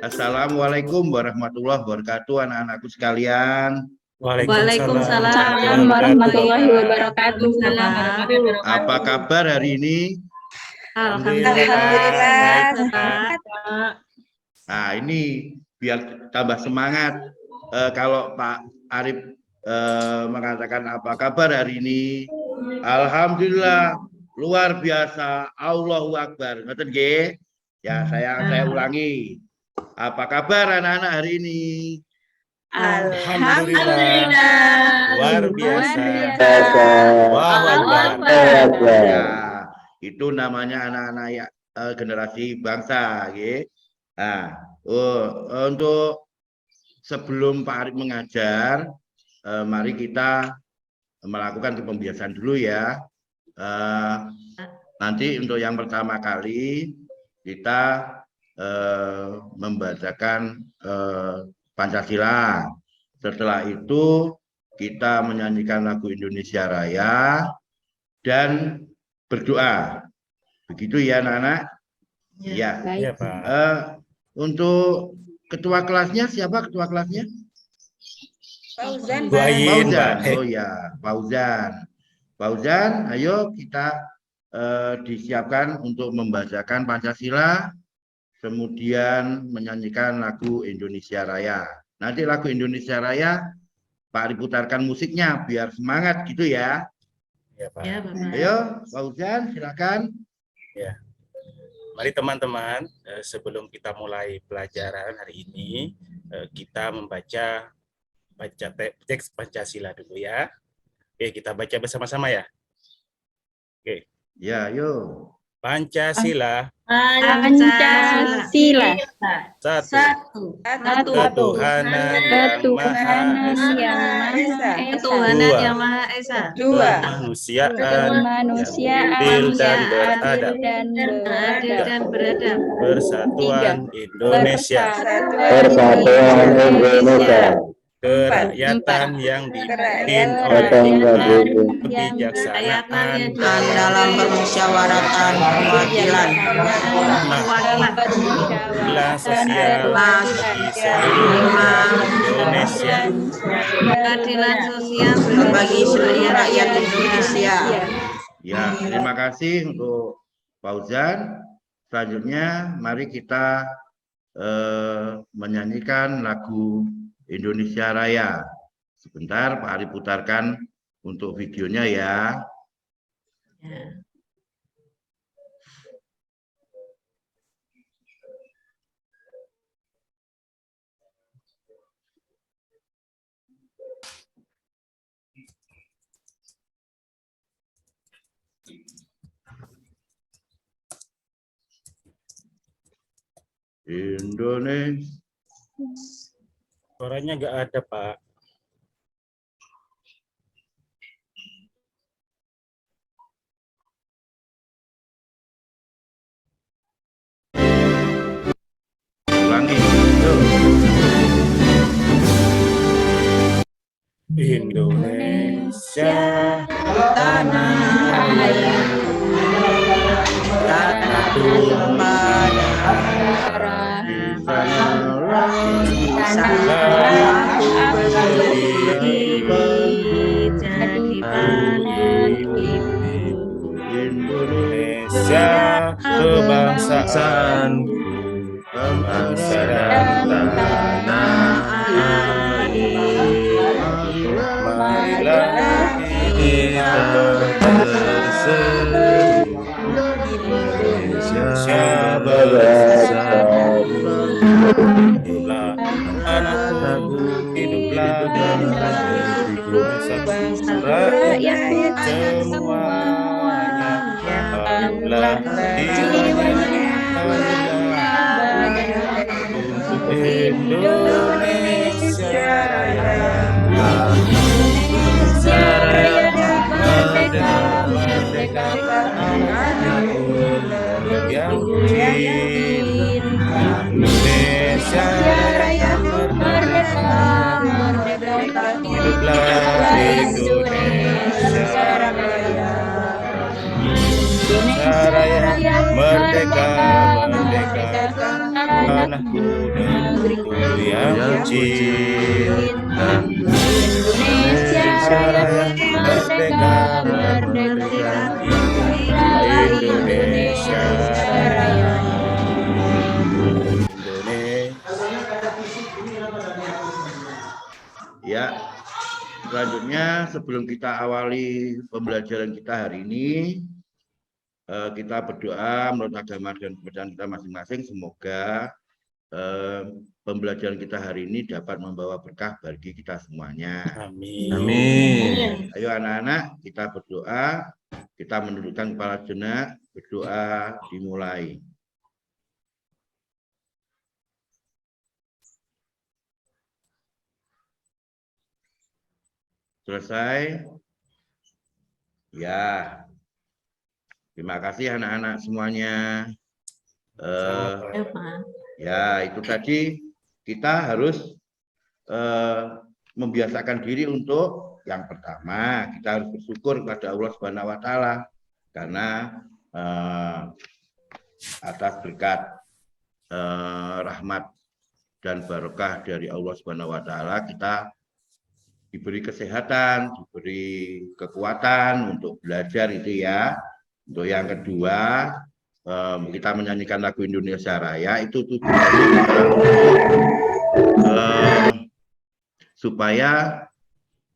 Assalamualaikum warahmatullahi wabarakatuh, anak-anakku sekalian. Waalaikumsalam warahmatullahi wabarakatuh. Apa kabar hari ini? Alhamdulillah. Nah, ini biar tambah semangat. Kalau Pak Arif mengatakan apa kabar hari ini? Alhamdulillah, luar biasa, Allahu Akbar. Ngerti nggih? Ya, saya ulangi. Apa kabar anak-anak hari ini? Alhamdulillah, luar biasa. Allahu Akbar. Ya, itu namanya anak-anak ya, generasi bangsa, gitu. Nah, untuk sebelum Pak Arif mengajar, mari kita melakukan pembiasaan dulu ya. Nanti untuk yang pertama kali kita membacakan Pancasila. Setelah itu kita menyanyikan lagu Indonesia Raya dan berdoa. Begitu ya anak-anak? Ya. Ya, Pak. Untuk ketua kelasnya siapa ketua kelasnya? Fauzan. Oh ya, Fauzan, ayo kita disiapkan untuk membacakan Pancasila, kemudian menyanyikan lagu Indonesia Raya. Nanti lagu Indonesia Raya Pak Arif putarkan musiknya biar semangat gitu ya. Ya, Pak. Ayo, Fauzan, silakan. Ya. Mari teman-teman, sebelum kita mulai pelajaran hari ini, kita membaca teks Pancasila dulu ya. Oke, kita baca bersama-sama ya. Oke. Ya, yuk. Pancasila. Satu. Ketuhanan yang Maha Esa. Dua. Kemanusiaan yang adil dan beradab. Persatuan Indonesia. Kerakyatan yang dipimpin oleh kebijaksanaan dalam permusyawaratan perwakilan sosial Indonesia, keadilan sosial bagi seluruh rakyat Indonesia. Ya, terima kasih untuk Fauzan. Selanjutnya mari kita menyanyikan lagu Indonesia Raya. Sebentar Pak Arif putarkan untuk videonya ya. Indonesia. Suaranya nggak ada, Pak. Ulangi. Indonesia tanah air, tanah tumpah darah, di sana aku berdiri jadi pahlawan Indonesia kebangsaanku, bangsa dan tanah air. Marilah kita berseri Indonesia bersatu. Hiduplah anakku, hiduplah bangsa rakyat semuanya. Hiduplah jiwanya untuk Indonesia Raya. Indonesia Raya merdeka, anakku yang Indonesia Raya merdeka, hiduplah Indonesia Raya. Indonesia Raya merdeka, anakku yang cinta Indonesia Raya merdeka, merdeka, Indonesia Raya. Ya, selanjutnya sebelum kita awali pembelajaran kita hari ini, kita berdoa menurut agama dan kepercayaan kita masing-masing. Semoga pembelajaran kita hari ini dapat membawa berkah bagi kita semuanya. Amin. Amin. Ayo anak-anak, kita berdoa, kita menundukkan kepala sejenak, berdoa dimulai. Selesai? Ya. Terima kasih anak-anak semuanya. Ya, itu tadi kita harus membiasakan diri untuk yang pertama, kita harus bersyukur kepada Allah Subhanahu wa taala karena atas berkat rahmat dan barokah dari Allah Subhanahu wa taala kita diberi kesehatan, diberi kekuatan untuk belajar itu ya. Untuk yang kedua, kita menyanyikan lagu Indonesia Raya itu supaya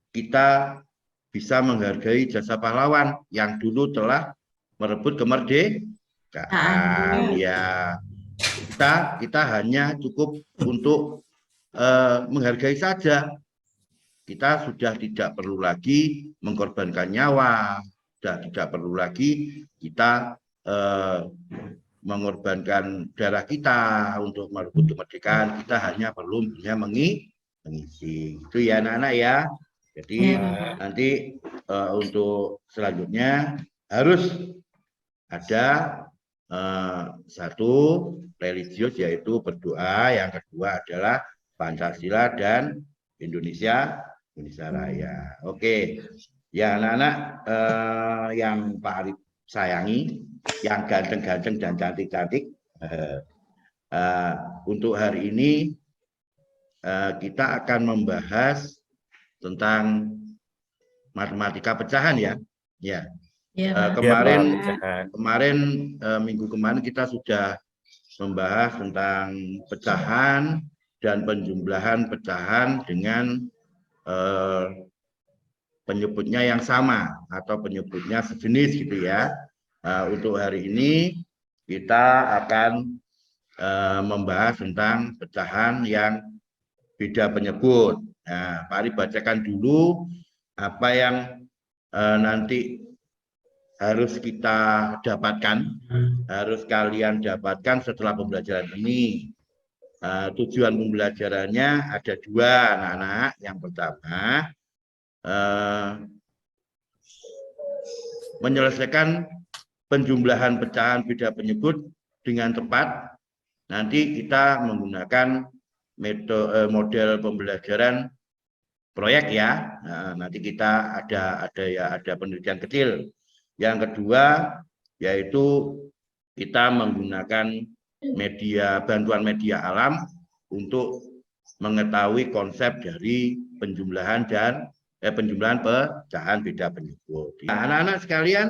kita bisa menghargai jasa pahlawan yang dulu telah merebut kemerdekaan. Ya, kita hanya cukup untuk menghargai saja. Kita sudah tidak perlu lagi mengorbankan nyawa, sudah tidak perlu lagi kita mengorbankan darah kita untuk merebut kemerdekaan. Kita hanya perlu mengisi. Itu ya anak-anak ya. Jadi nanti untuk selanjutnya harus ada satu religius yaitu berdoa, yang kedua adalah Pancasila dan Indonesia Raya. Oke, ya anak-anak yang Pak Arif sayangi, yang ganteng-ganteng dan cantik-cantik, untuk hari ini kita akan membahas tentang matematika pecahan ya. Ya. Kemarin minggu kemarin kita sudah membahas tentang pecahan dan penjumlahan pecahan dengan penyebutnya yang sama atau penyebutnya sejenis gitu ya. Untuk hari ini kita akan membahas tentang pecahan yang beda penyebut. Nah, Pak Ari bacakan dulu apa yang nanti harus kita dapatkan, harus kalian dapatkan setelah pembelajaran ini. Tujuan pembelajarannya ada dua anak-anak. Yang pertama, menyelesaikan penjumlahan pecahan beda penyebut dengan tepat. Nanti kita menggunakan model pembelajaran proyek ya. Nanti kita ada penelitian kecil. Yang kedua yaitu kita menggunakan bantuan media alam untuk mengetahui konsep dari penjumlahan pecahan beda penyebut. Nah, anak-anak sekalian,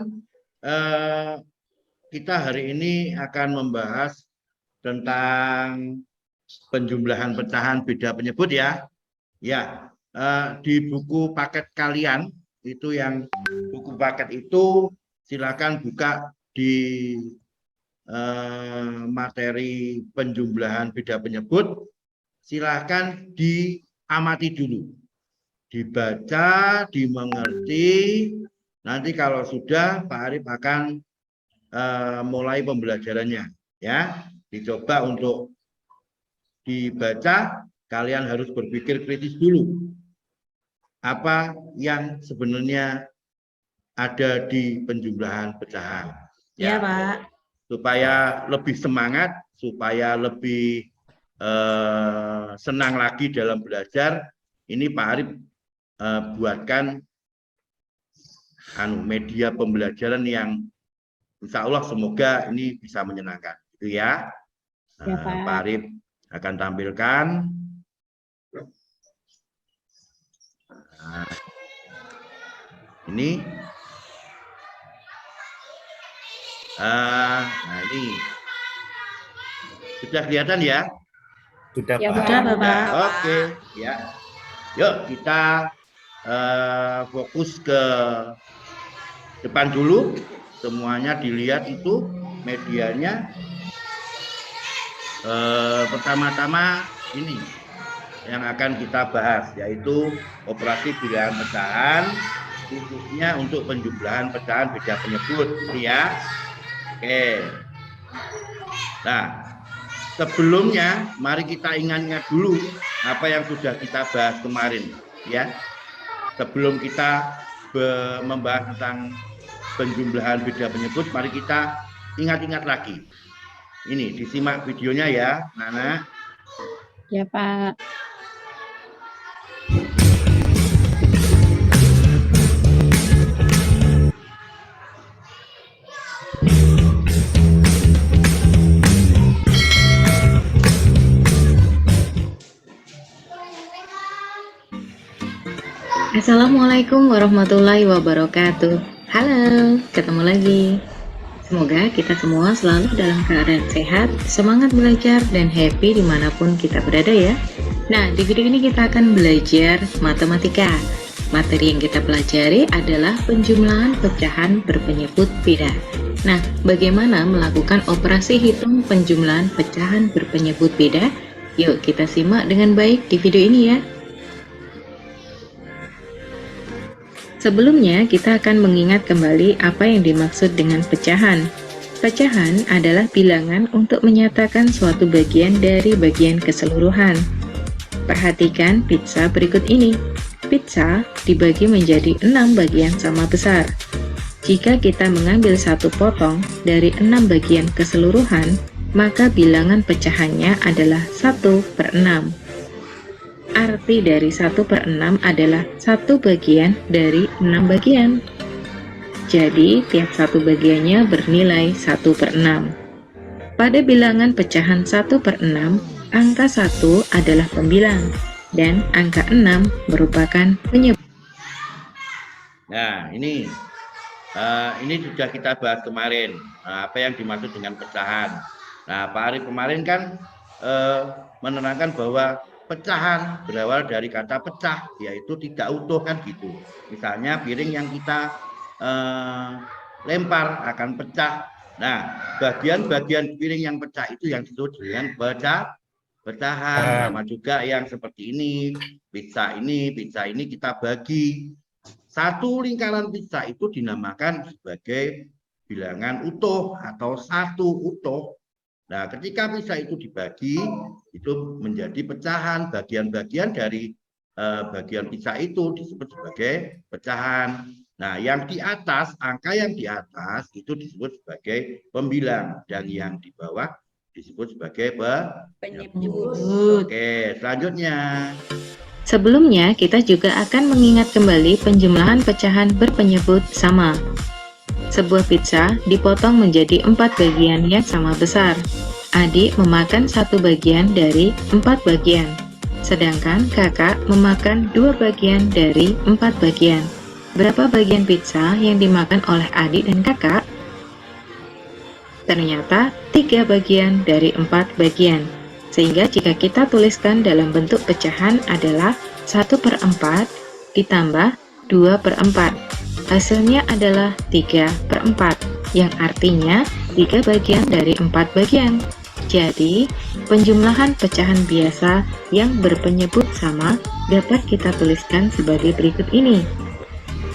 kita hari ini akan membahas tentang penjumlahan pecahan beda penyebut ya. Ya, di buku paket kalian itu buku paket itu silakan buka di materi penjumlahan beda penyebut, silahkan diamati dulu, dibaca, dimengerti. Nanti kalau sudah Pak Arif akan mulai pembelajarannya ya. Dicoba untuk dibaca, kalian harus berpikir kritis dulu apa yang sebenarnya ada di penjumlahan pecahan Ya, Pak. supaya lebih semangat, supaya lebih senang lagi dalam belajar. Ini Pak Arif buatkan media pembelajaran yang insya Allah semoga ini bisa menyenangkan, gitu ya. Ya, Pak. Pak Arif akan tampilkan. Nah, ini. Nah, ini. Sudah kelihatan ya? Sudah, Ya, Pak. Pak. Sudah. Oke, ya. Yuk kita fokus ke depan dulu. Semuanya dilihat itu medianya. Pertama-tama ini yang akan kita bahas, yaitu operasi bilangan pecahan, khususnya untuk penjumlahan pecahan beda penyebut, ini ya. Oke. Nah, sebelumnya mari kita ingat-ingat dulu apa yang sudah kita bahas kemarin, ya. Sebelum kita membahas tentang penjumlahan beda penyebut, mari kita ingat-ingat lagi. Ini disimak videonya ya, Nana. Ya, Pak. Assalamualaikum warahmatullahi wabarakatuh. Halo, ketemu lagi. Semoga kita semua selalu dalam keadaan sehat, semangat belajar, dan happy dimanapun kita berada ya. Nah, di video ini kita akan belajar matematika. Materi yang kita pelajari adalah penjumlahan pecahan berpenyebut beda. Nah, bagaimana melakukan operasi hitung penjumlahan pecahan berpenyebut beda? Yuk kita simak dengan baik di video ini ya. Sebelumnya, kita akan mengingat kembali apa yang dimaksud dengan pecahan. Pecahan adalah bilangan untuk menyatakan suatu bagian dari bagian keseluruhan. Perhatikan pizza berikut ini. Pizza dibagi menjadi 6 bagian sama besar. Jika kita mengambil satu potong dari 6 bagian keseluruhan, maka bilangan pecahannya adalah 1/6. Arti dari 1/6 adalah 1 bagian dari 6 bagian. Jadi, tiap satu bagiannya bernilai 1/6. Pada bilangan pecahan 1/6, angka 1 adalah pembilang, dan angka 6 merupakan penyebut. Nah, ini sudah kita bahas kemarin. Apa yang dimaksud dengan pecahan. Nah, Pak Arif kemarin kan menerangkan bahwa pecahan berawal dari kata pecah, yaitu tidak utuh kan gitu. Misalnya piring yang kita lempar akan pecah. Nah, bagian-bagian piring yang pecah itu yang disebut dengan pecahan. Sama juga yang seperti ini, pizza ini kita bagi. Satu lingkaran pizza itu dinamakan sebagai bilangan utuh atau satu utuh. Nah, ketika pizza itu dibagi, itu menjadi pecahan. Bagian-bagian dari bagian pizza itu disebut sebagai pecahan. Nah, yang di atas, angka yang di atas itu disebut sebagai pembilang. Dan yang di bawah disebut sebagai penyebut. Oke, selanjutnya. Sebelumnya, kita juga akan mengingat kembali penjumlahan pecahan berpenyebut sama. Sebuah pizza dipotong menjadi 4 bagian yang sama besar. Adik memakan 1 bagian dari 4 bagian, sedangkan kakak memakan 2 bagian dari 4 bagian. Berapa bagian pizza yang dimakan oleh adik dan kakak? Ternyata 3 bagian dari 4 bagian. Sehingga jika kita tuliskan dalam bentuk pecahan adalah 1/4 ditambah 2/4. Hasilnya adalah 3/4, yang artinya 3 bagian dari 4 bagian. Jadi, penjumlahan pecahan biasa yang berpenyebut sama dapat kita tuliskan sebagai berikut ini.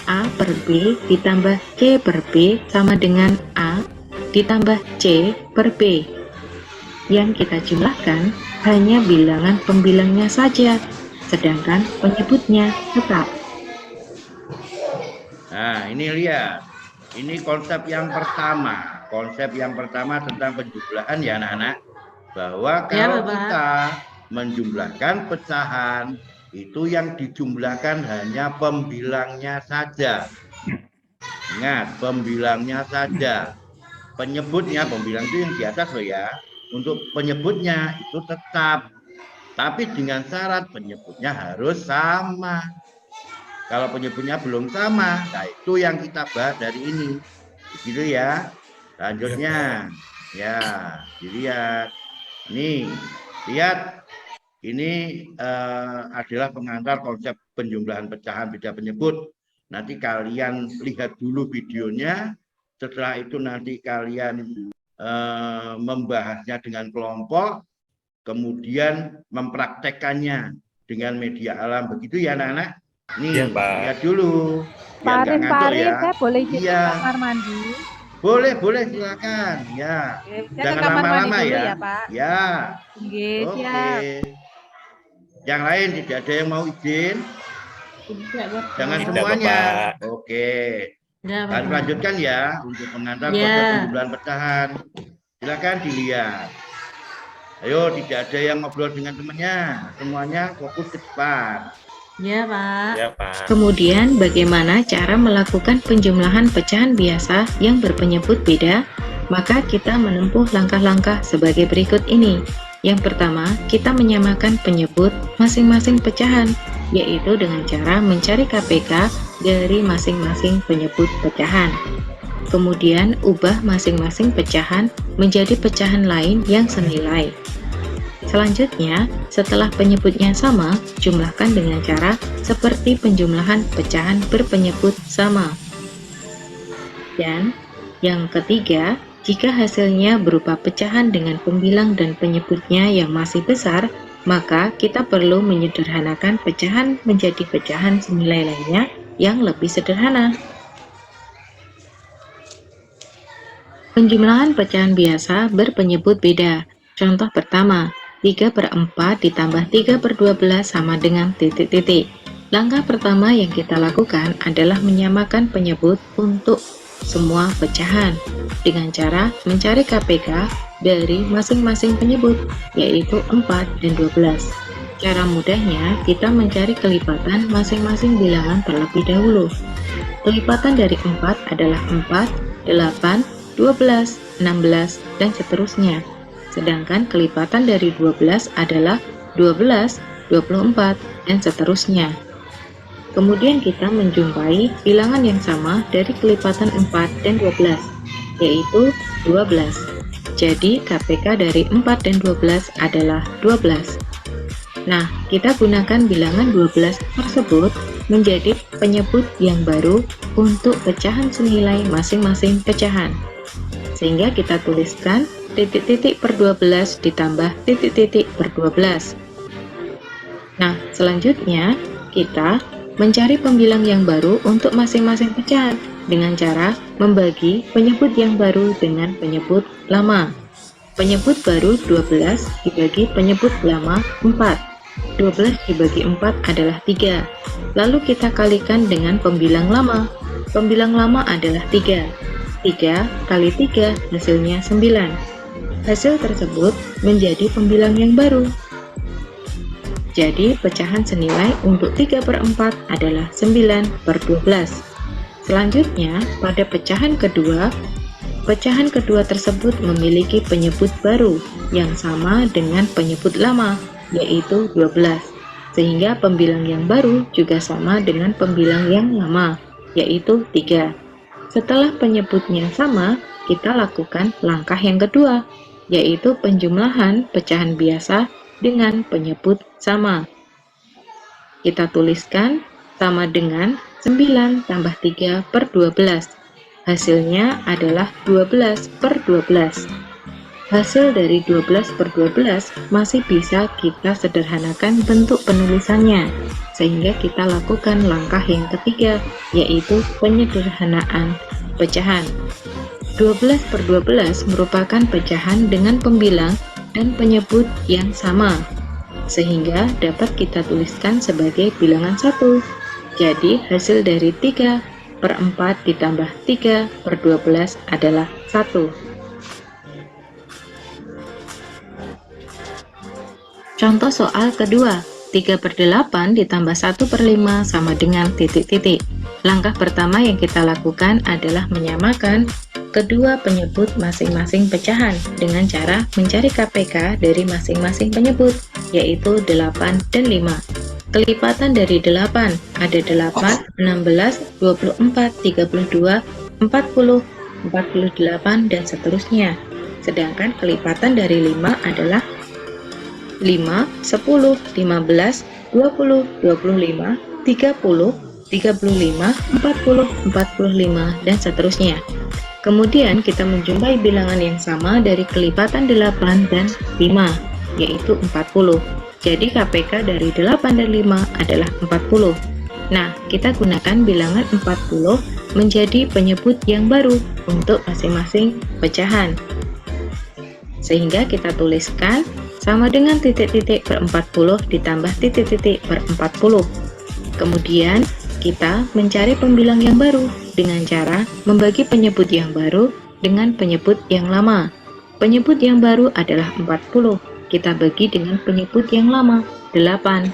A per B ditambah C per B sama dengan A ditambah C per B. Yang kita jumlahkan hanya bilangan pembilangnya saja, sedangkan penyebutnya tetap. Nah, ini lihat. Ini konsep yang pertama. Konsep yang pertama tentang penjumlahan ya anak-anak. Bahwa kalau kita menjumlahkan pecahan, itu yang dijumlahkan hanya pembilangnya saja. Ingat, pembilangnya saja. Penyebutnya, pembilang itu yang di atas loh ya. untuk penyebutnya itu tetap, tapi dengan syarat penyebutnya harus sama. Kalau penyebutnya belum sama, nah itu yang kita bahas dari ini. Begitu ya. Selanjutnya, ya, dilihat. Nih, lihat. Ini adalah pengantar konsep penjumlahan pecahan beda penyebut. Nanti kalian lihat dulu videonya. Setelah itu nanti kalian membahasnya dengan kelompok, kemudian mempraktekkannya dengan media alam. Begitu ya anak-anak? Nih, Iya, Pak. lihat dulu. Biar nggak ngantuk ya. Saya boleh izin ke Iya. kamar mandi? Boleh, silakan. Ya. Saya Jangan ke kamar mandi lama-lama dulu ya. ya, Pak. Ya. Oke, Oke. siap. Yang lain tidak ada yang mau izin? Jangan Tidak, semuanya. Bapak. Oke. Ya, Kalian Bapak. lanjutkan ya untuk pengantar Ya. konsep penjumlahan pecahan. Silakan dilihat. Ayo, tidak ada yang ngobrol dengan temannya. Semuanya fokus ke depan. Ya, Pak. Ya, Pak. Kemudian, bagaimana cara melakukan penjumlahan pecahan biasa yang berpenyebut beda? Maka kita menempuh langkah-langkah sebagai berikut ini. Yang pertama, kita menyamakan penyebut masing-masing pecahan, yaitu dengan cara mencari KPK dari masing-masing penyebut pecahan. Kemudian, ubah masing-masing pecahan menjadi pecahan lain yang senilai. Selanjutnya, setelah penyebutnya sama, jumlahkan dengan cara seperti penjumlahan pecahan berpenyebut sama. Dan yang ketiga, jika hasilnya berupa pecahan dengan pembilang dan penyebutnya yang masih besar, maka kita perlu menyederhanakan pecahan menjadi pecahan senilai lainnya yang lebih sederhana. Penjumlahan pecahan biasa berpenyebut beda. Contoh pertama, 3/4 ditambah 3/12 sama dengan titik-titik. Langkah pertama yang kita lakukan adalah menyamakan penyebut untuk semua pecahan dengan cara mencari KPK dari masing-masing penyebut, yaitu 4 dan 12. Cara mudahnya, kita mencari kelipatan masing-masing bilangan terlebih dahulu. Kelipatan dari 4 adalah 4, 8, 12, 16, dan seterusnya. Sedangkan kelipatan dari 12 adalah 12, 24, dan seterusnya. Kemudian kita menjumpai bilangan yang sama dari kelipatan 4 dan 12, yaitu 12. Jadi KPK dari 4 dan 12 adalah 12. Nah, kita gunakan bilangan 12 tersebut menjadi penyebut yang baru untuk pecahan senilai masing-masing pecahan. Sehingga kita tuliskan titik-titik per 12 ditambah titik-titik per 12. Nah, selanjutnya kita mencari pembilang yang baru untuk masing-masing pecahan dengan cara membagi penyebut yang baru dengan penyebut lama. Penyebut baru 12 dibagi penyebut lama 4. 12 dibagi 4 adalah 3. Lalu kita kalikan dengan pembilang lama. Pembilang lama adalah 3. 3 kali 3 hasilnya 9. Hasil tersebut menjadi pembilang yang baru. Jadi, pecahan senilai untuk 3/4 adalah 9/12. Selanjutnya, pada pecahan kedua tersebut memiliki penyebut baru yang sama dengan penyebut lama, yaitu 12. Sehingga pembilang yang baru juga sama dengan pembilang yang lama, yaitu 3. Setelah penyebutnya sama, kita lakukan langkah yang kedua, yaitu penjumlahan pecahan biasa dengan penyebut sama. Kita tuliskan sama dengan 9 tambah 3 per 12. Hasilnya adalah 12 per 12. Hasil dari 12 per 12 masih bisa kita sederhanakan bentuk penulisannya, sehingga kita lakukan langkah yang ketiga, yaitu penyederhanaan pecahan. 12 per 12 merupakan pecahan dengan pembilang dan penyebut yang sama, sehingga dapat kita tuliskan sebagai bilangan 1. Jadi hasil dari 3/4 ditambah 3/12 adalah 1. Contoh soal kedua, 3/8 ditambah 1/5 sama dengan titik-titik. Langkah pertama yang kita lakukan adalah menyamakan kedua penyebut masing-masing pecahan dengan cara mencari KPK dari masing-masing penyebut, yaitu 8 dan 5. Kelipatan dari 8 ada 8, 16, 24, 32, 40, 48, dan seterusnya. Sedangkan kelipatan dari 5 adalah 5, 10, 15, 20, 25, 30, 35, 40, 45, dan seterusnya. Kemudian kita menjumpai bilangan yang sama dari kelipatan 8 dan 5, yaitu 40. Jadi KPK dari 8 dan 5 adalah 40. Nah, kita gunakan bilangan 40 menjadi penyebut yang baru untuk masing-masing pecahan. Sehingga kita tuliskan sama dengan titik-titik per 40 ditambah titik-titik per 40. Kemudian kita mencari pembilang yang baru dengan cara membagi penyebut yang baru dengan penyebut yang lama. Penyebut yang baru adalah 40. Kita bagi dengan penyebut yang lama, 8.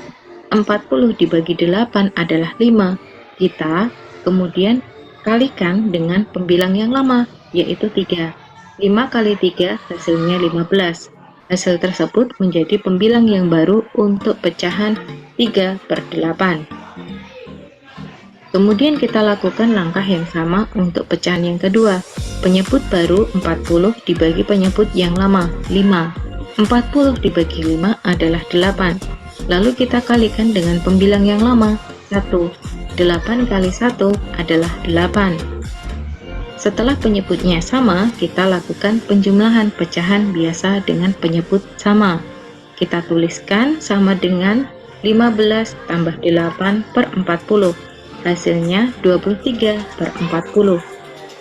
40 dibagi 8 adalah 5. Kita kemudian kalikan dengan pembilang yang lama, yaitu 3. 5 kali 3 hasilnya 15. Hasil tersebut menjadi pembilang yang baru untuk pecahan 3/8. Kemudian kita lakukan langkah yang sama untuk pecahan yang kedua. Penyebut baru 40 dibagi penyebut yang lama, 5. 40 dibagi 5 adalah 8. Lalu kita kalikan dengan pembilang yang lama, 1. 8 kali 1 adalah 8. Setelah penyebutnya sama, kita lakukan penjumlahan pecahan biasa dengan penyebut sama. Kita tuliskan sama dengan 15 tambah 8 per 40. Hasilnya 23/40.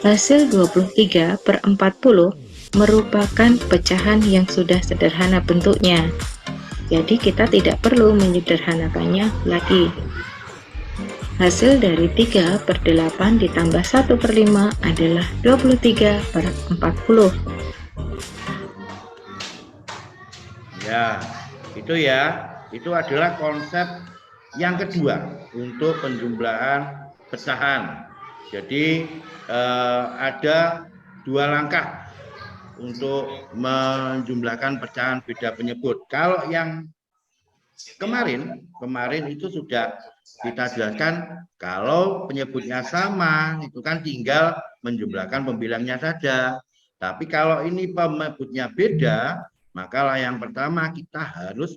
Hasil 23/40 merupakan pecahan yang sudah sederhana bentuknya. Jadi kita tidak perlu menyederhanakannya lagi. Hasil dari 3/8 ditambah 1/5 adalah 23/40. Ya, itu adalah konsep yang kedua untuk penjumlahan pecahan. Jadi ada 2 langkah untuk menjumlahkan pecahan beda penyebut. Kalau yang kemarin itu sudah kita jelaskan, kalau penyebutnya sama itu kan tinggal menjumlahkan pembilangnya saja. Tapi kalau ini penyebutnya beda, maka yang pertama kita harus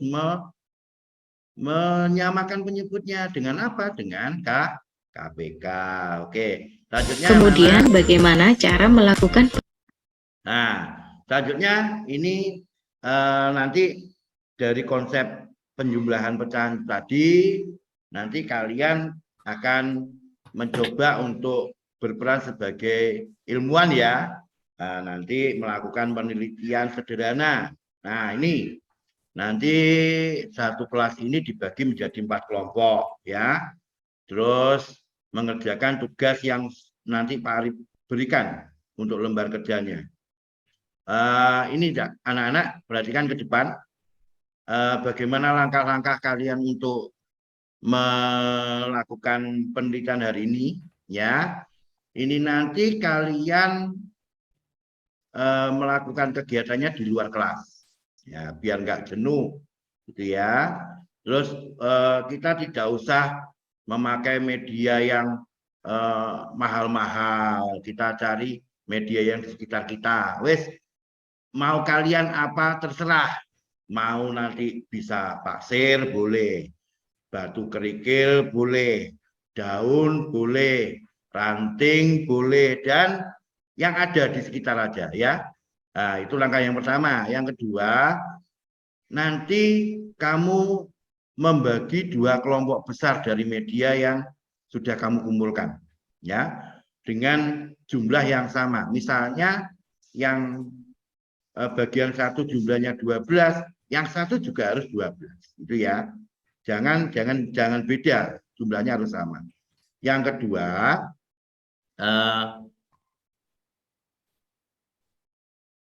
menyamakan penyebutnya dengan apa? Dengan KPK. Oke, selanjutnya Kemudian bagaimana cara melakukan? Nah, selanjutnya ini nanti dari konsep penjumlahan pecahan tadi, nanti kalian akan mencoba untuk berperan sebagai ilmuwan ya. Nah, nanti melakukan penelitian sederhana. Nah, ini nanti satu kelas ini dibagi menjadi 4 kelompok ya. Terus mengerjakan tugas yang nanti Pak Arif berikan untuk lembar kerjanya. Ini anak-anak perhatikan ke depan. Bagaimana langkah-langkah kalian untuk melakukan penelitian hari ini ya. Ini nanti kalian melakukan kegiatannya di luar kelas ya, biar nggak jenuh gitu ya. Terus kita tidak usah memakai media yang mahal-mahal, kita cari media yang di sekitar kita. Wes, mau kalian apa terserah, mau nanti bisa pasir boleh, batu kerikil boleh, daun boleh, ranting boleh, dan yang ada di sekitar aja ya. Nah, itu langkah yang pertama. Yang kedua, nanti kamu membagi 2 kelompok besar dari media yang sudah kamu kumpulkan ya, dengan jumlah yang sama. Misalnya yang bagian 1 jumlahnya 12, yang 1 juga harus 12 itu ya. Jangan beda, jumlahnya harus sama. Yang kedua,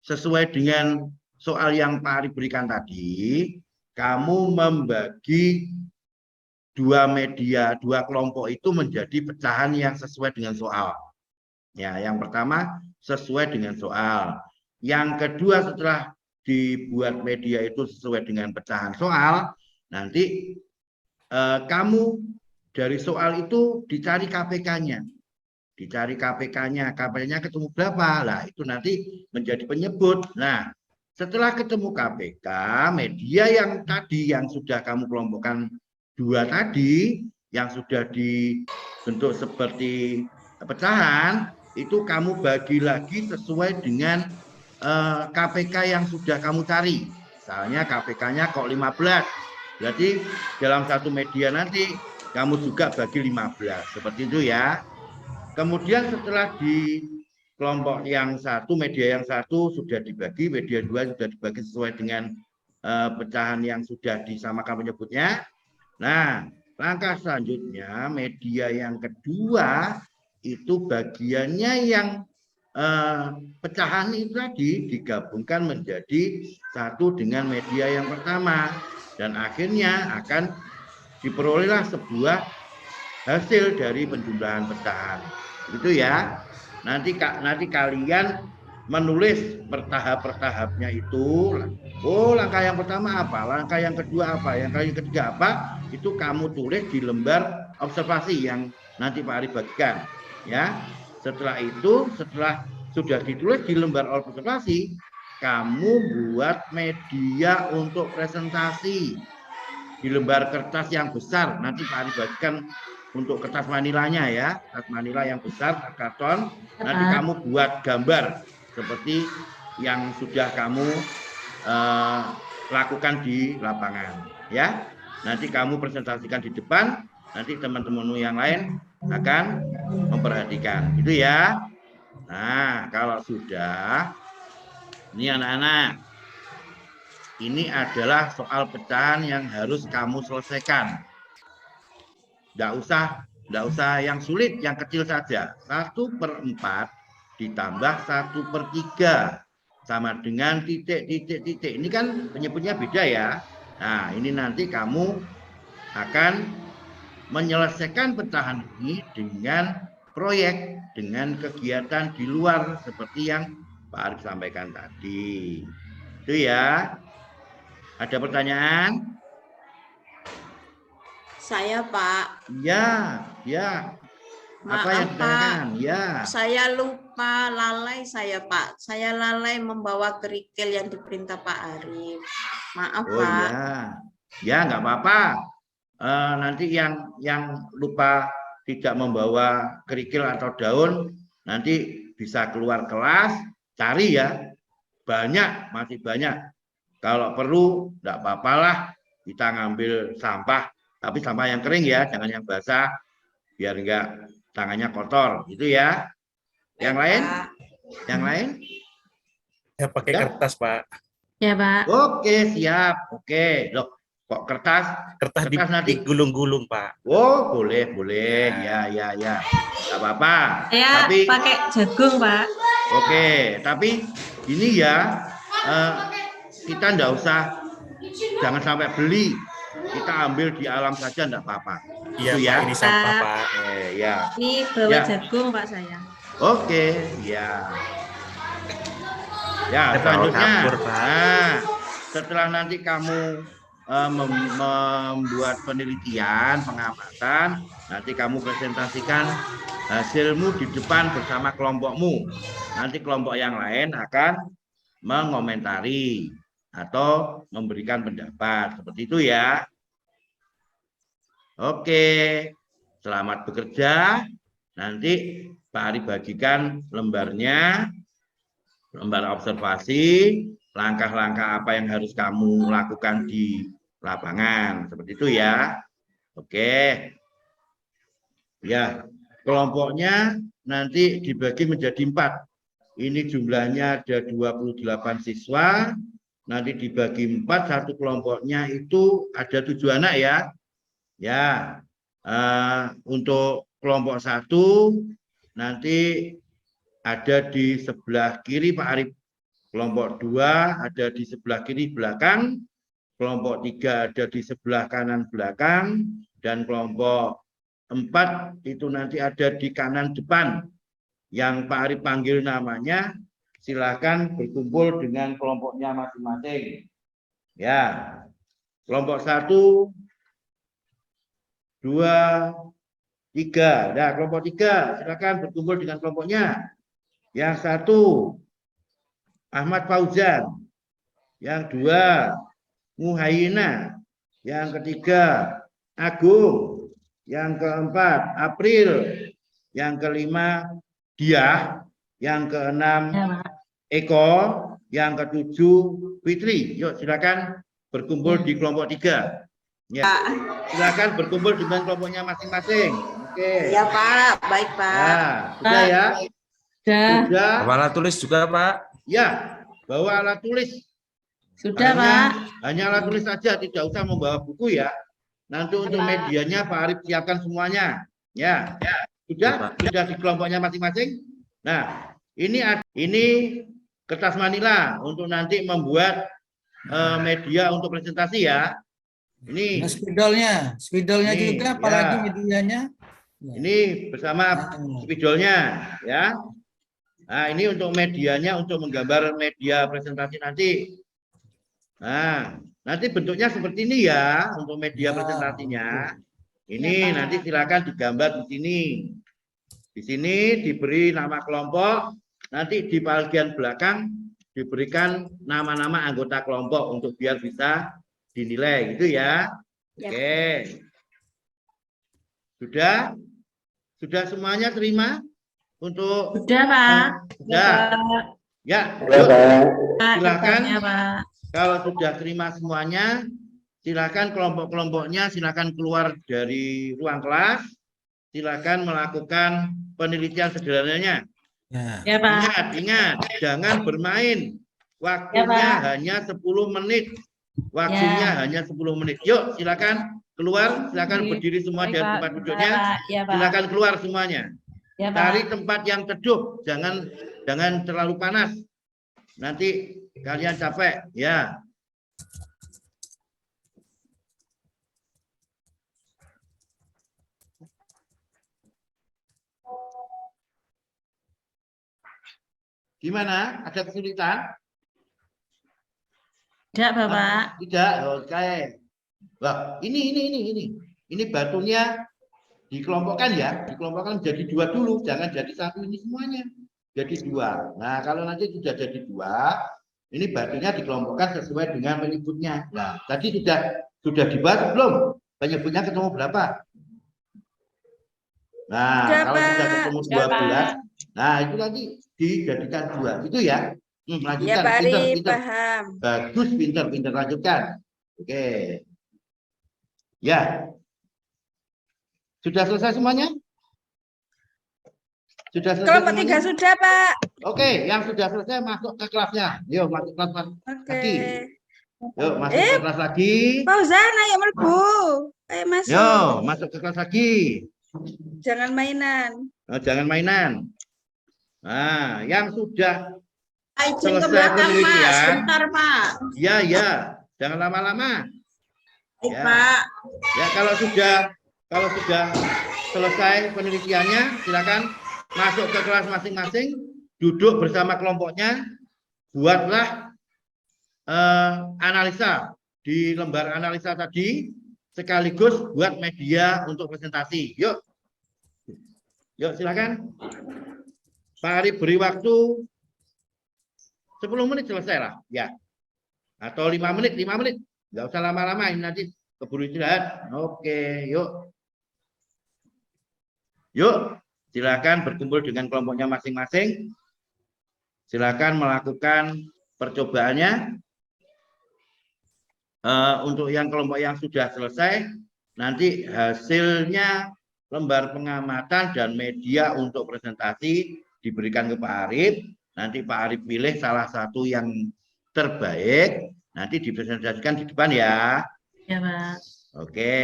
sesuai dengan soal yang Pak Ari berikan tadi, kamu membagi 2 media, 2 kelompok itu menjadi pecahan yang sesuai dengan soal. Ya, yang pertama sesuai dengan soal. Yang kedua setelah dibuat media itu sesuai dengan pecahan soal, nanti kamu dari soal itu dicari KPK-nya. Dicari KPK-nya, KPK-nya ketemu berapa? Lah itu nanti menjadi penyebut. Nah, setelah ketemu KPK, media yang tadi yang sudah kamu kelompokkan 2 tadi, yang sudah dibentuk seperti pecahan, itu kamu bagi lagi sesuai dengan KPK yang sudah kamu cari. Misalnya KPK-nya kok 15, berarti dalam satu media nanti kamu juga bagi 15, seperti itu ya. Kemudian setelah di kelompok yang satu, media yang satu sudah dibagi, media 2 sudah dibagi sesuai dengan pecahan yang sudah disamakan penyebutnya. Nah, langkah selanjutnya media yang kedua itu bagiannya yang pecahan itu tadi digabungkan menjadi satu dengan media yang pertama. Dan akhirnya akan diperolehlah sebuah hasil dari penjumlahan pecahan. Itu ya. Nanti kalian menulis bertahap-tahapnya itu. Oh, langkah yang pertama apa? Langkah yang kedua apa? Yang ketiga apa? Itu kamu tulis di lembar observasi yang nanti Pak Arif bagikan. Ya. Setelah itu, setelah sudah ditulis di lembar observasi, kamu buat media untuk presentasi di lembar kertas yang besar. Nanti Pak Arif bagikan untuk kertas manilanya ya, kertas manila yang besar, karton. Nanti kamu buat gambar seperti yang sudah kamu lakukan di lapangan ya. Nanti kamu presentasikan di depan, nanti teman-temanmu yang lain akan memperhatikan itu ya. Nah, kalau sudah, ini anak-anak, ini adalah soal pecahan yang harus kamu selesaikan. Nggak usah yang sulit, yang kecil saja. 1/4 ditambah 1/3 sama dengan titik. Ini kan penyebutnya beda ya. Nah, ini nanti kamu akan menyelesaikan pecahan ini dengan proyek, dengan kegiatan di luar seperti yang Pak Arif sampaikan tadi. Itu ya. Ada pertanyaan? Saya, Pak. Ya. Apa yang ditanyakan? Ya. Saya lupa, lalai saya, Pak. Saya lalai membawa kerikil yang diperintah Pak Arif. Maaf, Oh Pak. ya nggak apa-apa. Nanti yang lupa tidak membawa kerikil atau daun, nanti bisa keluar kelas, cari ya. Masih banyak. Kalau perlu, nggak apa-apalah kita ngambil sampah, tapi sampah yang kering ya, jangan yang basah, biar enggak tangannya kotor, gitu ya. Yang lain? Pak. Yang lain? Ya pakai kertas, Pak. Ya, Pak. Oke, siap. Oke, loh, kok kertas nanti digulung-gulung, Pak. Oh, boleh. Ya. Nggak apa-apa. Ya, Tapi pakai jagung, Pak. oke, tapi ini ya kita jangan sampai beli. Kita ambil di alam saja enggak apa-apa. Iya, Itu ya. Pak, ini sampah, Pak. Ya. Ini bawa jagung, Pak, saya. Oke, ya. Ya, Kita bawa selanjutnya. dapur, Pak. Nah, setelah nanti kamu membuat penelitian, pengamatan, nanti kamu presentasikan hasilmu di depan bersama kelompokmu. Nanti kelompok yang lain akan mengomentari atau memberikan pendapat. Seperti itu ya. Oke, selamat bekerja. Nanti Pak Ari bagikan lembarnya, lembar observasi, langkah-langkah apa yang harus kamu lakukan di lapangan. Seperti itu ya. Oke. Ya, kelompoknya nanti dibagi menjadi 4. Ini jumlahnya ada 28 siswa. Nanti dibagi 4, satu kelompoknya itu ada 7 anak ya. Ya, untuk kelompok 1 nanti ada di sebelah kiri Pak Arif. Kelompok 2 ada di sebelah kiri belakang. Kelompok 3 ada di sebelah kanan belakang. Dan kelompok 4 itu nanti ada di kanan depan. yang Pak Arif panggil namanya, silakan berkumpul dengan kelompoknya masing-masing. Ya, kelompok 1, 2, 3. Nah, kelompok 3 silakan berkumpul dengan kelompoknya. Yang 1 Ahmad Fauzan, yang 2 Muhayyina, yang ketiga Agung, yang keempat April, yang kelima Diah, yang keenam Eko, yang ketujuh Fitri. Yuk silakan berkumpul di kelompok 3. Ya, silakan berkumpul dengan kelompoknya masing-masing. Oke. Ya Pak, baik Pak. Nah, sudah ya? Sudah. Bawa alat tulis juga, Pak. Ya, bawa alat tulis. Sudah, Pak. Hanya alat tulis saja, tidak usah membawa buku ya. Nanti untuk medianya Pak Arif siapkan semuanya. Ya, sudah di kelompoknya masing-masing. Nah, ini kertas manila untuk nanti membuat media untuk presentasi ya. Ini spidolnya ini, juga, apalagi medianya. Ini bersama spidolnya ya. Nah, ini untuk medianya, untuk menggambar media presentasi nanti. Nah, nanti bentuknya seperti ini ya untuk media presentasinya. Ini nanti silakan digambar di sini. Di sini diberi nama kelompok. Nanti di bagian belakang diberikan nama-nama anggota kelompok untuk biar bisa dinilai gitu ya. Oke. Sudah semuanya terima untuk Sudah, Pak. sudah. Ya, silakan. Pak. Kalau sudah terima semuanya, silakan kelompok-kelompoknya silakan keluar dari ruang kelas. Silakan melakukan penelitian sederhananya. Ya, Pak. Ingat, jangan bermain. Waktunya hanya 10 menit. Waktunya hanya 10 menit. Yuk, silakan keluar, silakan berdiri semua dari tempat duduknya. Silakan keluar semuanya. Cari tempat yang teduh, jangan terlalu panas. Nanti kalian capek, ya. Gimana? Ada kesulitan? Tidak, Bapak. Tidak, oke. Wah, ini batunya dikelompokkan ya, dikelompokkan jadi 2 dulu, jangan jadi 1 ini semuanya, jadi 2. Nah, kalau nanti sudah jadi 2, ini batunya dikelompokkan sesuai dengan penyebutnya. Nah, tadi sudah dibahas belum? Penyebutnya ketemu berapa? Nah, kalau sudah ketemu 12, nah itu nanti dijadikan 2, itu ya. Lanjutkan. Ya Pak Arif, pinter. paham. Bagus, pinter lanjutkan. Oke. Ya. Sudah selesai semuanya? Sudah selesai Kelompok semuanya? 3 sudah Pak. Oke, yang sudah selesai masuk ke kelasnya. Yuk, masuk kelas lagi. Yuk, masuk ke kelas lagi. Fauzan, ayo melbu. Ayo masuk. Yuk, masuk ke kelas lagi. Jangan mainan. Oh, jangan mainan. Nah, yang sudah Izin ke selesai belakang, Pak. penelitian. Sebentar, Pak. Ya. Jangan lama-lama. Baik, Ya. Pak. Ya, kalau sudah selesai penelitiannya, silakan masuk ke kelas masing-masing, duduk bersama kelompoknya, buatlah analisa di lembar analisa tadi, sekaligus buat media untuk presentasi. Yuk, silakan. Pak Arif beri waktu 10 menit selesai lah, ya. Atau 5 menit, nggak usah lama-lama, ini nanti keburu istirahat. Oke, yuk. Silakan berkumpul dengan kelompoknya masing-masing. Silakan melakukan percobaannya. Untuk yang kelompok yang sudah selesai, nanti hasilnya lembar pengamatan dan media untuk presentasi diberikan ke Pak Arif. Nanti Pak Arif pilih salah satu yang terbaik, nanti dipresentasikan di depan ya. Ya, Pak. Oke,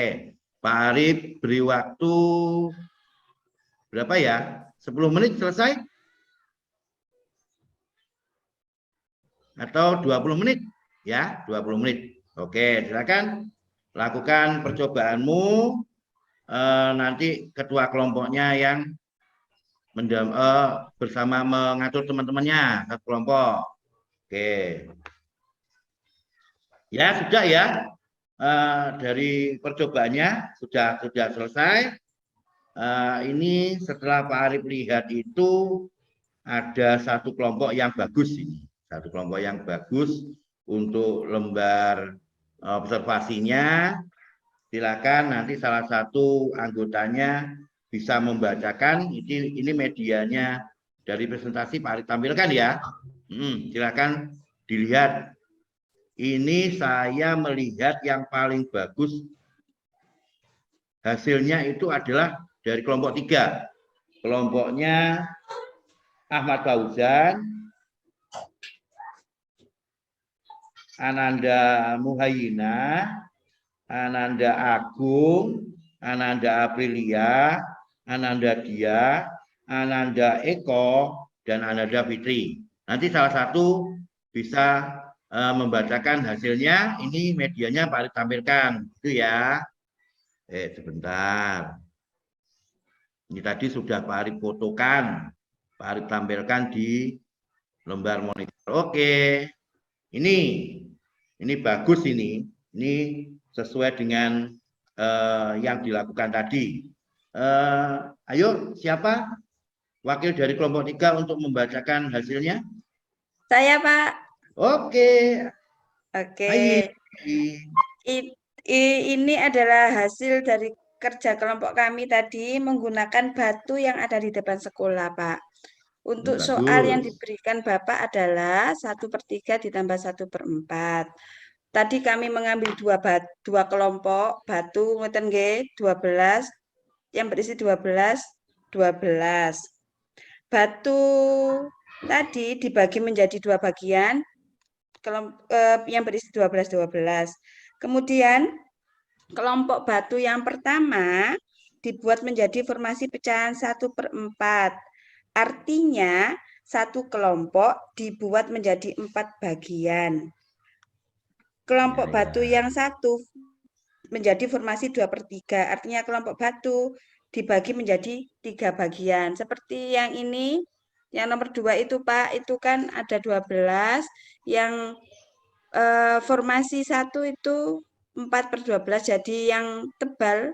Pak Arif beri waktu berapa ya? 10 menit selesai? Atau 20 menit? Ya, 20 menit. Oke, silakan lakukan percobaanmu. Nanti ketua kelompoknya yang bersama mengatur teman-temannya satu kelompok. Oke. Ya, sudah ya. Dari percobaannya sudah selesai. Ini setelah Pak Arif lihat itu ada satu kelompok yang bagus ini. Satu kelompok yang bagus untuk lembar observasinya. Silakan nanti salah satu anggotanya bisa membacakan. Ini medianya dari presentasi Pak Arif tampilkan ya. Silakan dilihat. Ini saya melihat yang paling bagus hasilnya itu adalah dari kelompok 3. Kelompoknya Ahmad Fauzan, Ananda Muhayyina, Ananda Agung, Ananda Aprilia, Ananda Dia, Ananda Eko, dan Ananda Fitri. Nanti salah satu bisa membacakan hasilnya. Ini medianya Pak Arif tampilkan, itu ya. Sebentar. Ini tadi sudah Pak Arif fotokan, Pak Arif tampilkan di lembar monitor. Oke, ini bagus ini sesuai dengan yang dilakukan tadi. Ayo, siapa wakil dari kelompok 3 untuk membacakan hasilnya? Saya, Pak. Oke. Ini adalah hasil dari kerja kelompok kami tadi menggunakan batu yang ada di depan sekolah, Pak. Untuk soal yang diberikan Bapak adalah 1/3 ditambah 1/4. Tadi kami mengambil dua kelompok batu, ngeten nggih, 12 yang berisi 12. Batu tadi dibagi menjadi 2 bagian, yang berisi 12. Kemudian kelompok batu yang pertama dibuat menjadi formasi pecahan 1/4. Artinya satu kelompok dibuat menjadi 4 bagian. Kelompok batu yang satu menjadi formasi 2/3. Artinya kelompok batu dibagi menjadi 3 bagian. Seperti yang ini, yang nomor 2 itu Pak, itu kan ada 12. Yang formasi 1 itu 4/12. Jadi yang tebal,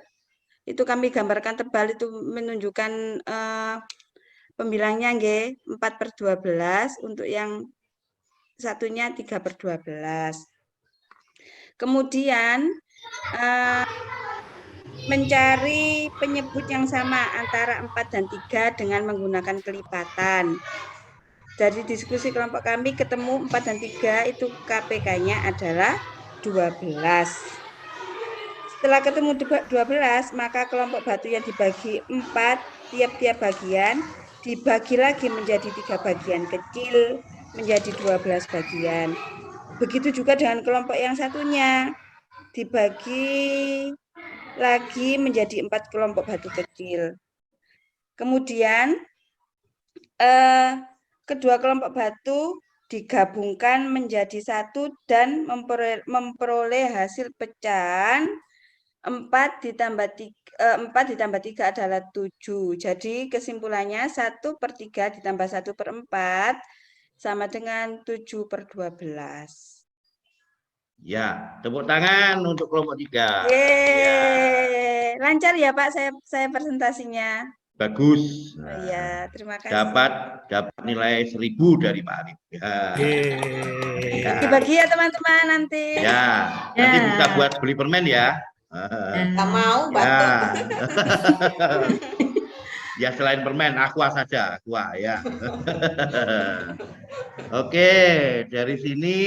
itu kami gambarkan tebal, itu menunjukkan pembilangnya nggih 4/12, untuk yang satunya 3/12. Kemudian mencari penyebut yang sama antara 4 dan 3 dengan menggunakan kelipatan. Dari diskusi kelompok kami ketemu 4 dan 3 itu KPK-nya adalah 12. Setelah ketemu 12, maka kelompok batu yang dibagi 4, tiap-tiap bagian dibagi lagi menjadi 3 bagian kecil, menjadi 12 bagian. Begitu juga dengan kelompok yang satunya, dibagi lagi menjadi 4 kelompok batu kecil. Kemudian kedua kelompok batu digabungkan menjadi 1 dan memperoleh hasil pecahan 4 ditambah 3 adalah 7. Jadi kesimpulannya 1/3 ditambah 1/4 sama dengan 7/12. Ya, tepuk tangan untuk kelompok 3. Yeay. Lancar ya Pak saya presentasinya. Bagus. Iya, terima kasih. Dapat nilai 1000 dari Pak Arif. Ya. Dibagi ya teman-teman nanti. Ya, nanti bisa buat beli permen ya. Nggak mau, batuk. Ya selain permen, aqua saja, aqua ya. Oke, dari sini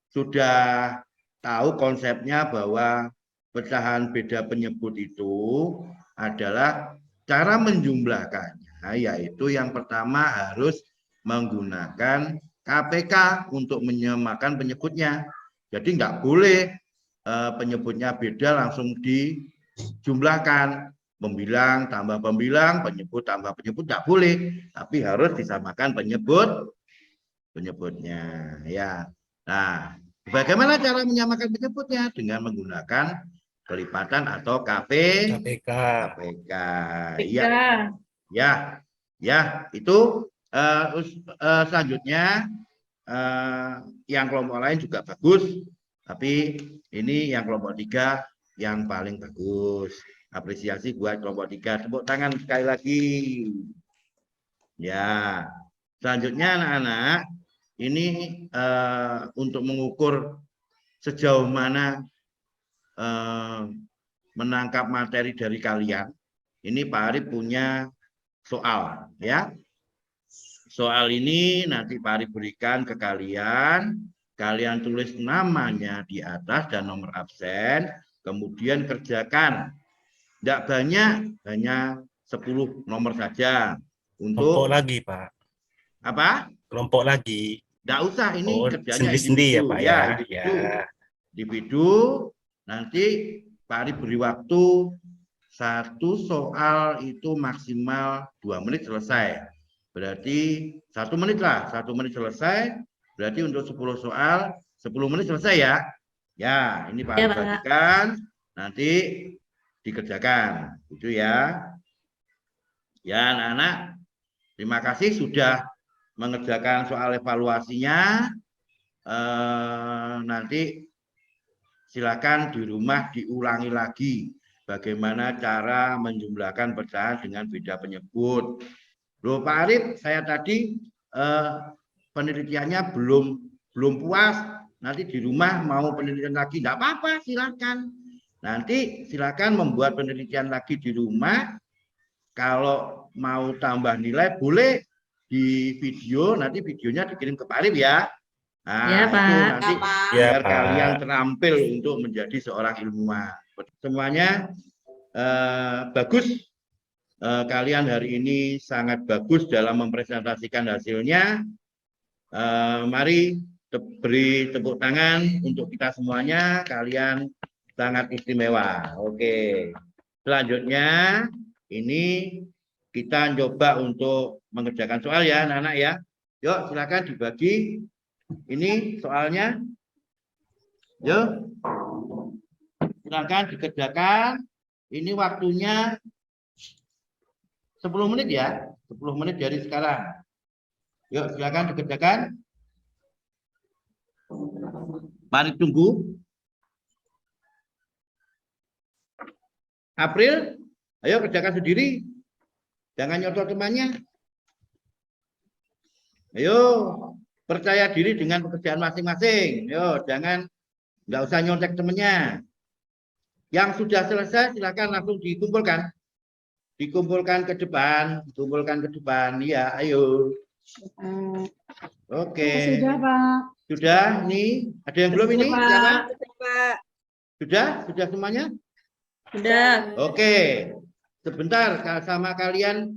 sudah tahu konsepnya bahwa pecahan beda penyebut itu adalah cara menjumlahkannya, yaitu yang pertama harus menggunakan KPK untuk menyamakan penyebutnya. Jadi nggak boleh penyebutnya beda langsung dijumlahkan. Pembilang tambah pembilang, penyebut tambah penyebut, nggak boleh. Tapi harus disamakan penyebutnya. Ya. Nah, bagaimana cara menyamakan penyebutnya? Dengan menggunakan kelipatan atau KPK. Iya. Ya. Ya, itu selanjutnya yang kelompok lain juga bagus, tapi ini yang kelompok 3 yang paling bagus. Apresiasi buat kelompok 3. Tepuk tangan sekali lagi. Ya, selanjutnya anak-anak, ini untuk mengukur sejauh mana menangkap materi dari kalian. Ini Pak Arif punya soal, ya. Soal ini nanti Pak Arif berikan ke kalian. Kalian tulis namanya di atas dan nomor absen, kemudian kerjakan. Tidak banyak, hanya 10 nomor saja. Untuk Kelompok lagi, Pak. Apa? Kelompok lagi. Tidak usah, ini kerjanya sendiri-sendiri ya, individu. Pak Ya, ya. Individu. Nanti Pak Arif beri waktu 1 soal itu maksimal 2 menit selesai. Berarti 1 menit lah, 1 menit selesai. Berarti untuk 10 soal 10 menit selesai ya. Ya, ini Pak Arif bagikan, nanti dikerjakan. Itu ya. Ya, anak-anak, terima kasih sudah mengerjakan soal evaluasinya. Nanti silakan di rumah diulangi lagi bagaimana cara menjumlahkan pecahan dengan beda penyebut. Loh Pak Arif, saya tadi penelitiannya belum puas. Nanti di rumah mau penelitian lagi, enggak apa-apa, silakan. Nanti silakan membuat penelitian lagi di rumah. Kalau mau tambah nilai boleh di video, nanti videonya dikirim ke Pak Arif ya. Nah, ya, Pak. itu nanti Ya, biar Pak. kalian terampil untuk menjadi seorang ilmuwan. Semuanya bagus. Kalian hari ini sangat bagus dalam mempresentasikan hasilnya. Mari beri tepuk tangan untuk kita semuanya. Kalian sangat istimewa. Oke. Selanjutnya ini kita coba untuk mengerjakan soal ya, anak-anak ya. Yuk, silakan dibagi. Ini soalnya. Yuk. Silakan dikerjakan. Ini waktunya 10 menit ya. 10 menit dari sekarang. Yuk, silakan dikerjakan. Mari tunggu. April, ayo kerjakan sendiri. Jangan nyontoh temannya. Ayo, percaya diri dengan pekerjaan masing-masing. Yo, nggak usah nyontek temennya. Yang sudah selesai silakan langsung dikumpulkan. Dikumpulkan ke depan, Iya, ayo. Oke. Sudah, Pak. Sudah, ini ada yang belum ini? Pak. Sudah semuanya? Sudah. Oke. Sebentar sama kalian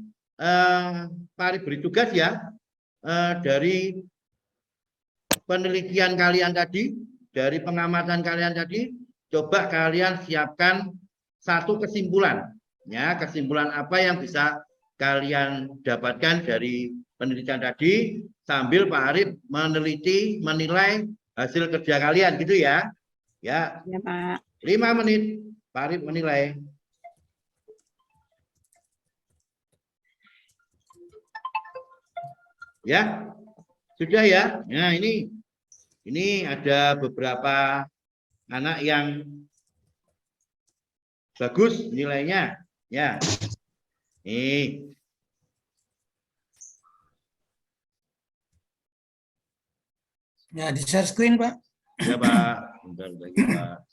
Pak Arif beri tugas ya. Dari penelitian kalian tadi, dari pengamatan kalian tadi, coba kalian siapkan satu kesimpulan. Ya, kesimpulan apa yang bisa kalian dapatkan dari penelitian tadi sambil Pak Arif menilai hasil kerja kalian gitu ya. Ya. Ya, Pak. 5 menit Pak Arif menilai. Ya. Sudah ya. Nah, ini ada beberapa anak yang bagus nilainya. Ya. Nih. Ya, di share screen, Pak. Ya, Pak. Bentar lagi, Pak.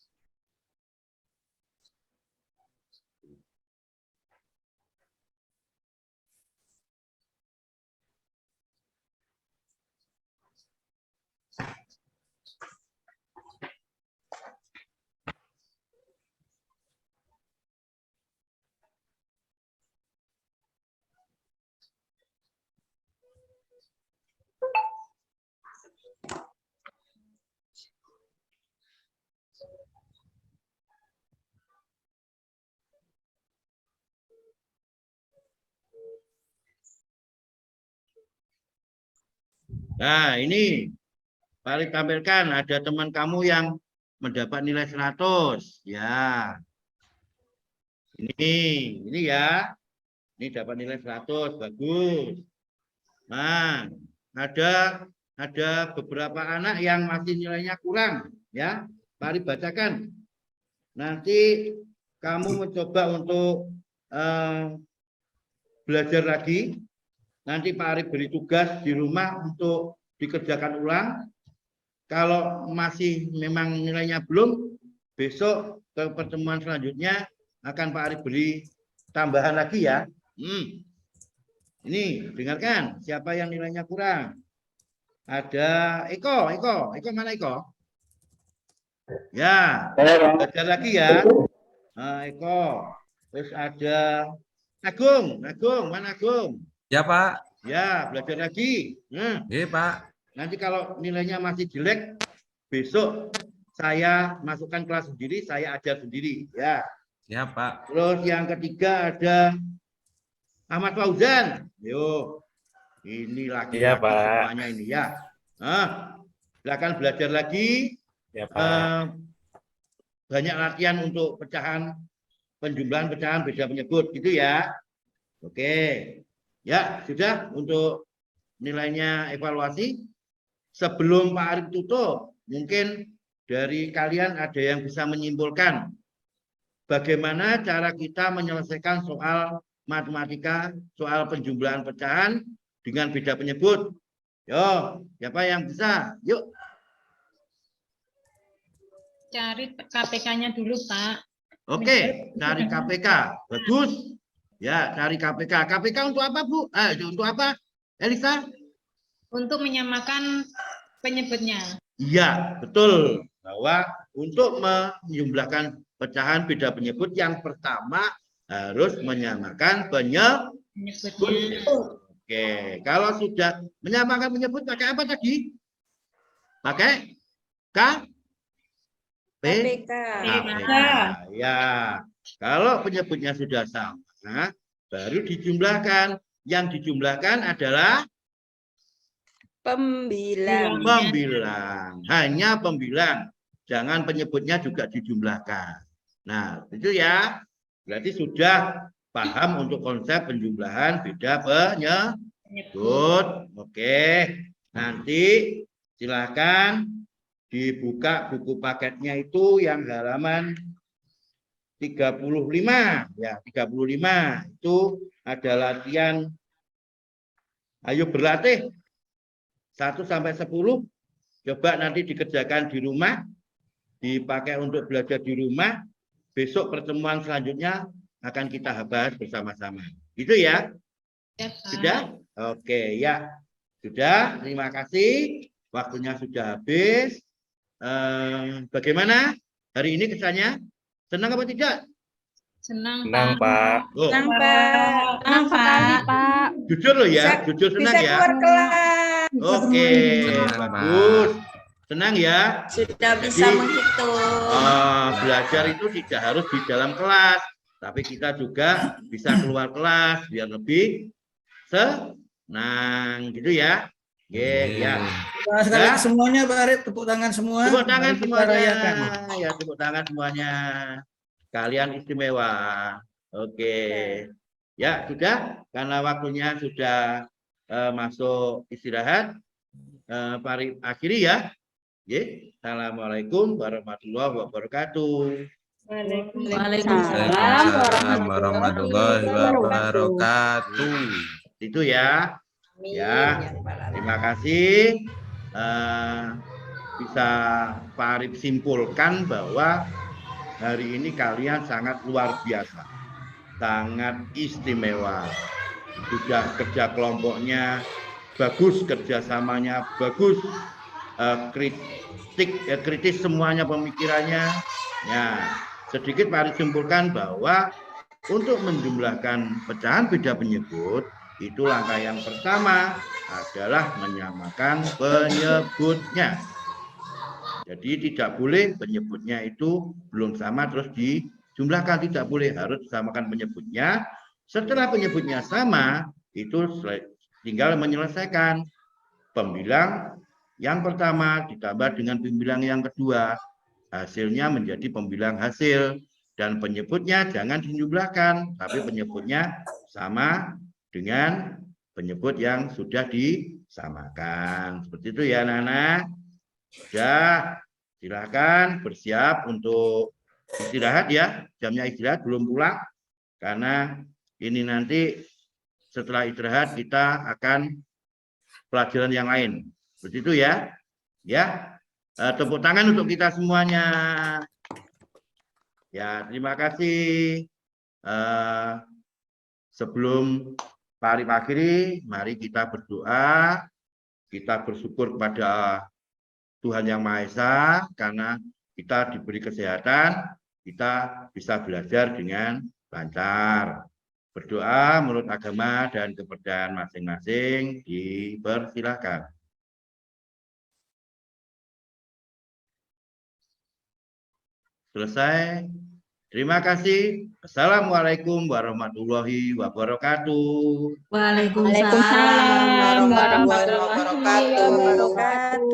Nah, ini Pak tampilkan ada teman kamu yang mendapat nilai 100. Ya. Ini ya. Ini dapat nilai 100, bagus. Nah, ada beberapa anak yang masih nilainya kurang, ya. Mari bacakan. Nanti kamu mencoba untuk belajar lagi. Nanti Pak Arif beri tugas di rumah untuk dikerjakan ulang. Kalau masih memang nilainya belum, besok ke pertemuan selanjutnya akan Pak Arif beri tambahan lagi ya. Ini dengarkan, siapa yang nilainya kurang? Ada Eko mana Eko? Ya, belajar lagi ya. Nah, Eko. Terus ada Agung, mana Agung? Ya, Pak. Ya, belajar lagi. Iya, Pak. Nanti kalau nilainya masih jelek, besok saya masukkan kelas sendiri, saya ajar sendiri. Ya. Ya, Pak. Terus yang ketiga ada Ahmad Fauzan. Yo, ini lagi Iya, Pak. semuanya ini ya. Silakan belajar lagi. Ya, Pak. Banyak latihan untuk pecahan, penjumlahan pecahan beda penyebut gitu ya. Oke. Ya, sudah untuk nilainya evaluasi. Sebelum Pak Arif tutup, mungkin dari kalian ada yang bisa menyimpulkan bagaimana cara kita menyelesaikan soal matematika, soal penjumlahan pecahan dengan beda penyebut. Yo, siapa yang bisa? Yuk. Cari KPK-nya dulu, Pak. Oke, cari KPK. Bagus. Ya, cari KPK. KPK untuk apa, Bu? Untuk apa, Elisa? Untuk menyamakan penyebutnya. Iya, betul. Bahwa untuk menjumlahkan pecahan beda penyebut yang pertama harus menyamakan penyebut. Oke, kalau sudah menyamakan penyebut pakai apa tadi? Pakai KPK. Ya, kalau penyebutnya sudah sama, baru dijumlahkan. Yang dijumlahkan adalah Pembilang. Hanya pembilang. Jangan penyebutnya juga dijumlahkan. Nah, itu ya. Berarti sudah paham untuk konsep penjumlahan beda penyebut. Oke. Nanti silakan dibuka buku paketnya itu yang halaman 35 ya, 35 itu ada latihan ayo berlatih 1 sampai 10. Coba nanti dikerjakan di rumah, dipakai untuk belajar di rumah. Besok pertemuan selanjutnya akan kita bahas bersama-sama. Itu ya? Sudah? Oke, ya. Sudah, terima kasih. Waktunya sudah habis. Bagaimana hari ini kesannya? Senang apa tidak? Senang, Pak. Oh, Senang, Pak. Senang sekali, Pak. jujur loh ya, jujur senang Bisa ya. keluar kelas. Oke, Senang, bagus. Senang ya. Sudah bisa Jadi, menghitung. Belajar itu tidak harus di dalam kelas, tapi kita juga bisa keluar kelas biar lebih senang, gitu ya. Ya. Nah, sekali semuanya Pak Arif, tepuk tangan semua. Tepuk tangan Mari kita semuanya. rayakan. Ya, tepuk tangan semuanya. Kalian istimewa. Oke. Ya, sudah. Karena waktunya sudah masuk istirahat. Mari akhiri ya. Assalamualaikum warahmatullahi wabarakatuh. Waalaikumsalam warahmatullahi wabarakatuh. Itu ya. Ya, terima kasih. Bisa Pak Arif simpulkan bahwa hari ini kalian sangat luar biasa, sangat istimewa. Sudah kerja kelompoknya bagus, kerjasamanya bagus, kritis semuanya pemikirannya. Ya, sedikit Pak Arif simpulkan bahwa untuk menjumlahkan pecahan beda penyebut, itu langkah yang pertama adalah menyamakan penyebutnya. Jadi tidak boleh penyebutnya itu belum sama terus dijumlahkan, tidak boleh, harus disamakan penyebutnya. Setelah penyebutnya sama, itu tinggal menyelesaikan pembilang yang pertama ditambah dengan pembilang yang kedua, hasilnya menjadi pembilang hasil. Dan penyebutnya jangan dijumlahkan, tapi penyebutnya sama dengan penyebut yang sudah disamakan. Seperti itu ya anak-anak. Sudah, silakan bersiap untuk istirahat ya. Jamnya istirahat, belum pulang. Karena ini nanti setelah istirahat kita akan pelajaran yang lain. Seperti itu ya. Ya. Tepuk tangan untuk kita semuanya. Ya, terima kasih. Sebelum Pak Arif akhiri, mari kita berdoa. Kita bersyukur kepada Tuhan Yang Maha Esa karena kita diberi kesehatan, kita bisa belajar dengan lancar. Berdoa menurut agama dan kepercayaan masing-masing, dipersilakan. Selesai. Terima kasih. Assalamualaikum warahmatullahi wabarakatuh. Waalaikumsalam warahmatullahi wabarakatuh.